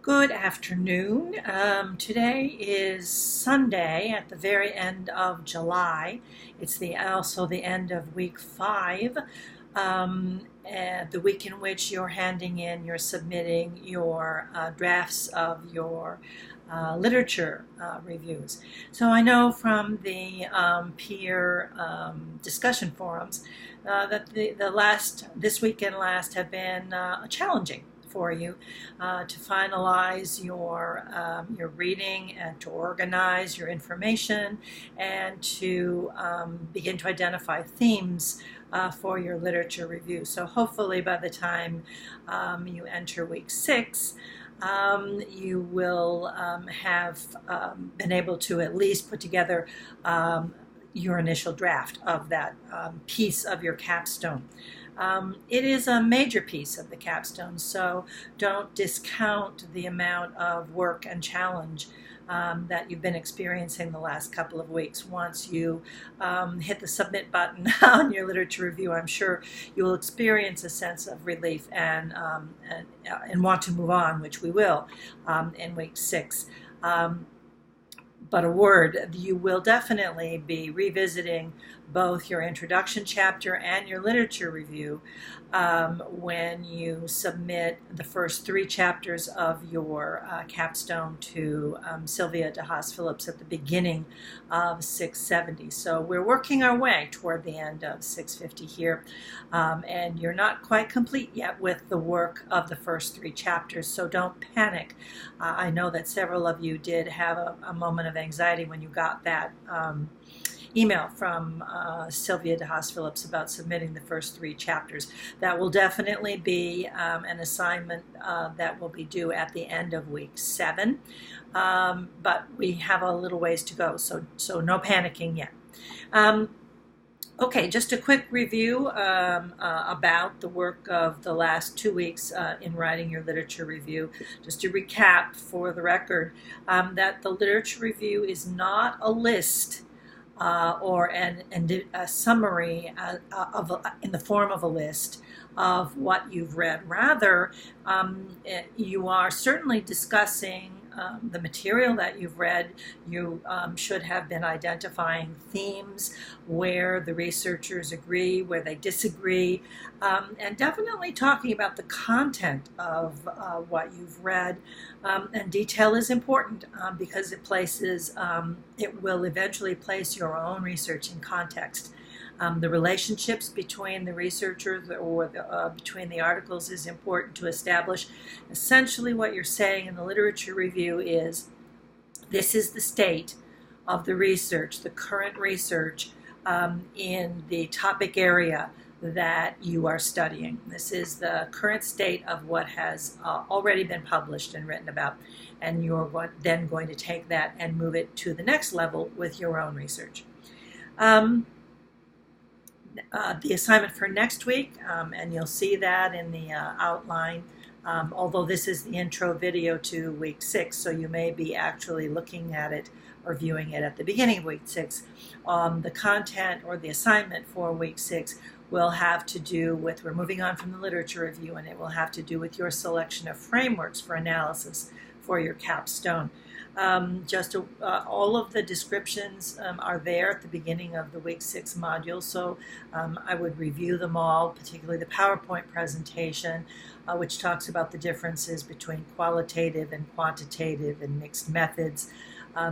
Good afternoon. Today is Sunday at the very end of July. It's also the end of week 5, and the week in which you're submitting your drafts of your literature reviews. So I know from the peer discussion forums that this week and last have been challenging for you to finalize your reading and to organize your information and to begin to identify themes for your literature review. So hopefully by the time you enter week 6, you will have been able to at least put together your initial draft of that piece of your capstone. It is a major piece of the capstone, so don't discount the amount of work and challenge that you've been experiencing the last couple of weeks. Once you hit the submit button on your literature review, I'm sure you will experience a sense of relief and want to move on, which we will in week 6. But a word, you will definitely be revisiting both your introduction chapter and your literature review when you submit the first 3 chapters of your capstone to Sylvia DeHaas Phillips at the beginning of 670. So we're working our way toward the end of 650 here, and you're not quite complete yet with the work of the first 3 chapters, so don't panic. I know that several of you did have a moment of anxiety when you got that email from Sylvia DeHaas Phillips about submitting the first 3 chapters. That will definitely be an assignment that will be due at the end of week 7, but we have a little ways to go, so no panicking yet. Okay, just a quick review about the work of the last 2 weeks in writing your literature review. Just to recap for the record, that the literature review is not a list or a summary in the form of a list of what you've read. Rather, you are certainly discussing the material that you've read. You should have been identifying themes where the researchers agree, where they disagree, and definitely talking about the content of what you've read. And detail is important because it will eventually place your own research in context. The relationships between the researchers or between the articles is important to establish. Essentially what you're saying in the literature review is, this is the state of the research, the current research in the topic area that you are studying. This is the current state of what has already been published and written about, and you're then going to take that and move it to the next level with your own research. The assignment for next week, and you'll see that in the outline, although this is the intro video to week 6, so you may be actually looking at it or viewing it at the beginning of week 6. The content or the assignment for week 6 will have to do with, we're moving on from the literature review, and it will have to do with your selection of frameworks for analysis for your capstone. All of the descriptions are there at the beginning of the week 6 module, so I would review them all, particularly the PowerPoint presentation, which talks about the differences between qualitative and quantitative and mixed methods.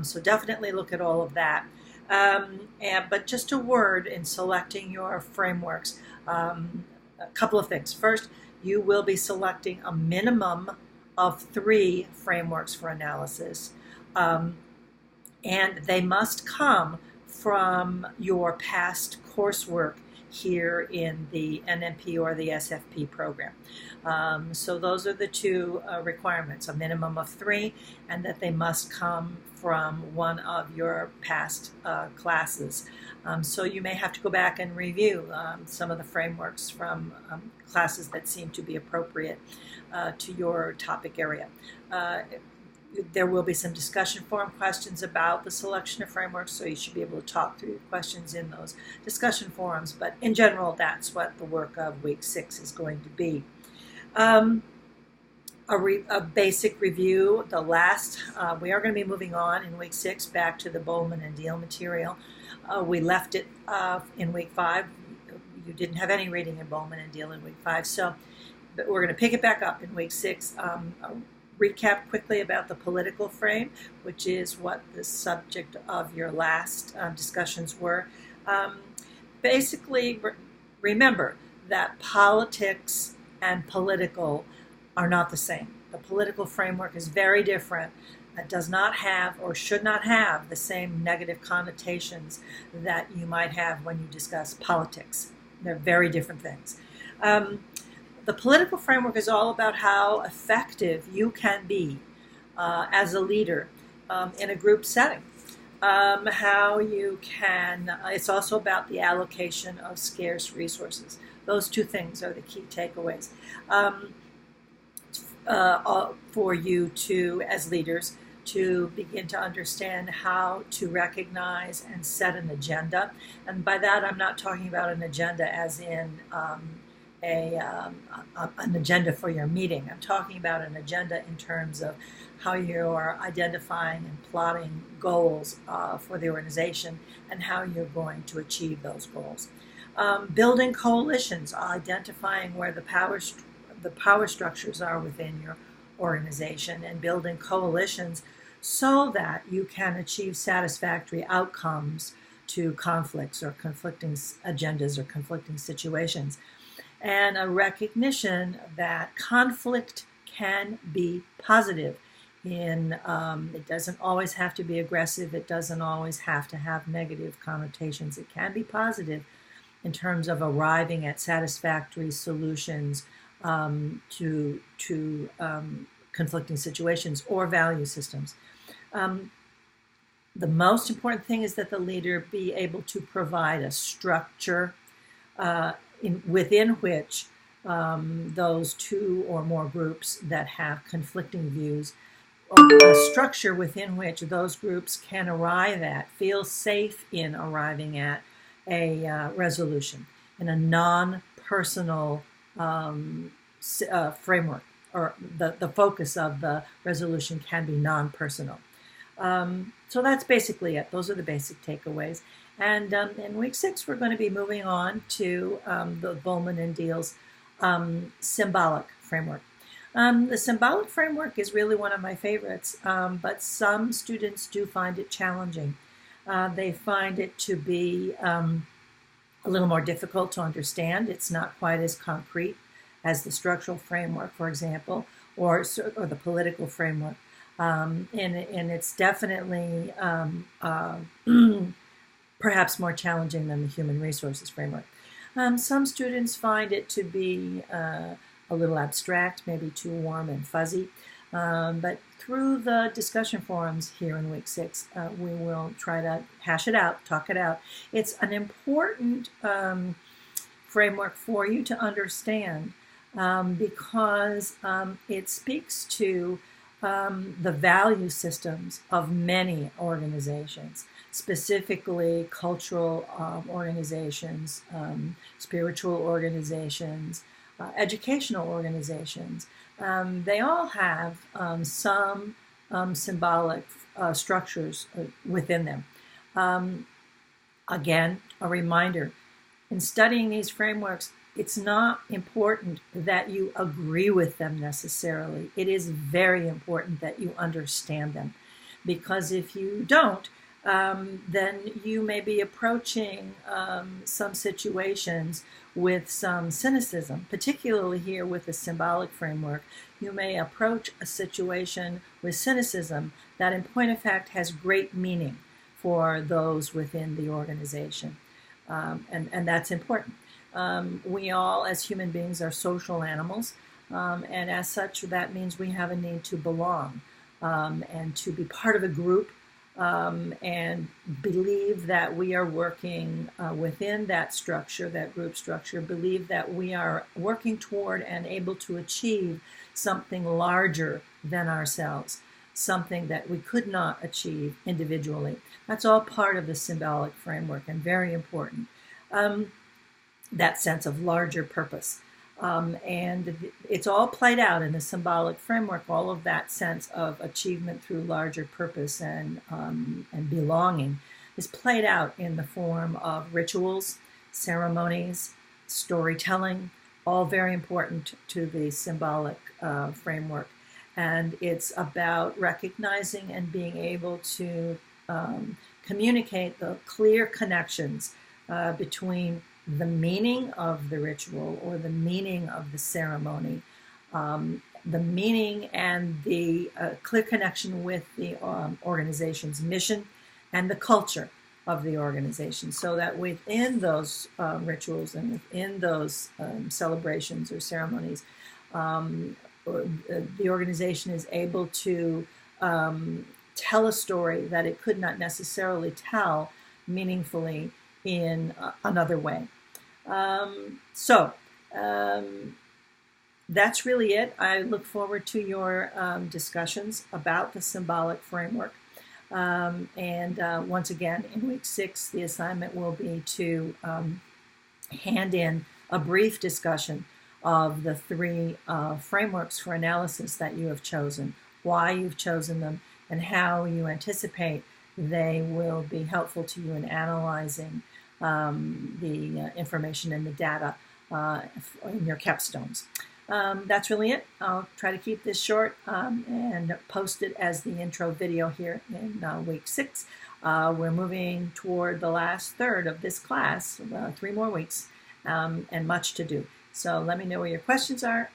So definitely look at all of that. But just a word in selecting your frameworks, a couple of things. First, you will be selecting a minimum of 3 frameworks for analysis. And they must come from your past coursework here in the NMP or the SFP program. So those are the 2 requirements, a minimum of 3, and that they must come from one of your past classes. So you may have to go back and review some of the frameworks from classes that seem to be appropriate to your topic area. There will be some discussion forum questions about the selection of frameworks, so you should be able to talk through questions in those discussion forums. But in general, that's what the work of week 6 is going to be. a basic review. We are going to be moving on in week 6 back to the Bowman and Deal material. We left it in week 5. You didn't have any reading in Bowman and Deal in week 5, so but we're going to pick it back up in week 6. Recap quickly about the political frame, which is what the subject of your last discussions were. Basically, remember that politics and political are not the same. The political framework is very different. It does not have or should not have the same negative connotations that you might have when you discuss politics. They're very different things. The political framework is all about how effective you can be as a leader in a group setting. How you can, it's also about the allocation of scarce resources. Those two things are the key takeaways for you to, as leaders, to begin to understand how to recognize and set an agenda. And by that, I'm not talking about an agenda as in an agenda for your meeting. I'm talking about an agenda in terms of how you are identifying and plotting goals for the organization and how you're going to achieve those goals. Building coalitions, identifying where the power structures are within your organization, and building coalitions so that you can achieve satisfactory outcomes to conflicts or conflicting agendas or conflicting situations. And a recognition that conflict can be positive. It doesn't always have to be aggressive. It doesn't always have to have negative connotations. It can be positive in terms of arriving at satisfactory solutions to conflicting situations or value systems. The most important thing is that the leader be able to provide a structure within which those two or more groups that have conflicting views, or a structure within which those groups can arrive at, feel safe in arriving at a resolution in a non-personal framework, or the focus of the resolution can be non-personal. So that's basically it. Those are the basic takeaways. And in week 6, we're going to be moving on to the Bowman and Deal's symbolic framework. The symbolic framework is really one of my favorites, but some students do find it challenging. They find it to be a little more difficult to understand. It's not quite as concrete as the structural framework, for example, or the political framework. And it's definitely perhaps more challenging than the human resources framework. Some students find it to be a little abstract, maybe too warm and fuzzy. But through the discussion forums here in week 6, we will try to hash it out, talk it out. It's an important framework for you to understand because it speaks to the value systems of many organizations, specifically cultural organizations, spiritual organizations, educational organizations. They all have some symbolic structures within them. Again, a reminder, in studying these frameworks, it's not important that you agree with them necessarily. It is very important that you understand them, because if you don't, then you may be approaching some situations with some cynicism, particularly here with the symbolic framework. You may approach a situation with cynicism that in point of fact has great meaning for those within the organization. And that's important. We all, as human beings, are social animals, and as such, that means we have a need to belong and to be part of a group, and believe that we are working within that structure, that group structure, believe that we are working toward and able to achieve something larger than ourselves, something that we could not achieve individually. That's all part of the symbolic framework and very important. That sense of larger purpose. And it's all played out in the symbolic framework. All of that sense of achievement through larger purpose and belonging is played out in the form of rituals, ceremonies, storytelling, all very important to the symbolic framework. And it's about recognizing and being able to communicate the clear connections between the meaning of the ritual or the meaning of the ceremony, the meaning and the clear connection with the organization's mission and the culture of the organization, so that within those rituals and within those celebrations or ceremonies, the organization is able to tell a story that it could not necessarily tell meaningfully in another way. So that's really it. I look forward to your discussions about the symbolic framework. Once again, in week 6, the assignment will be to hand in a brief discussion of the 3 frameworks for analysis that you have chosen, why you've chosen them, and how you anticipate they will be helpful to you in analyzing the information and the data in your capstones. That's really it. I'll try to keep this short and post it as the intro video here in week 6. We're moving toward the last third of this class, 3 more weeks, and much to do. So let me know where your questions are.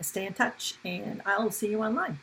Stay in touch, and I'll see you online.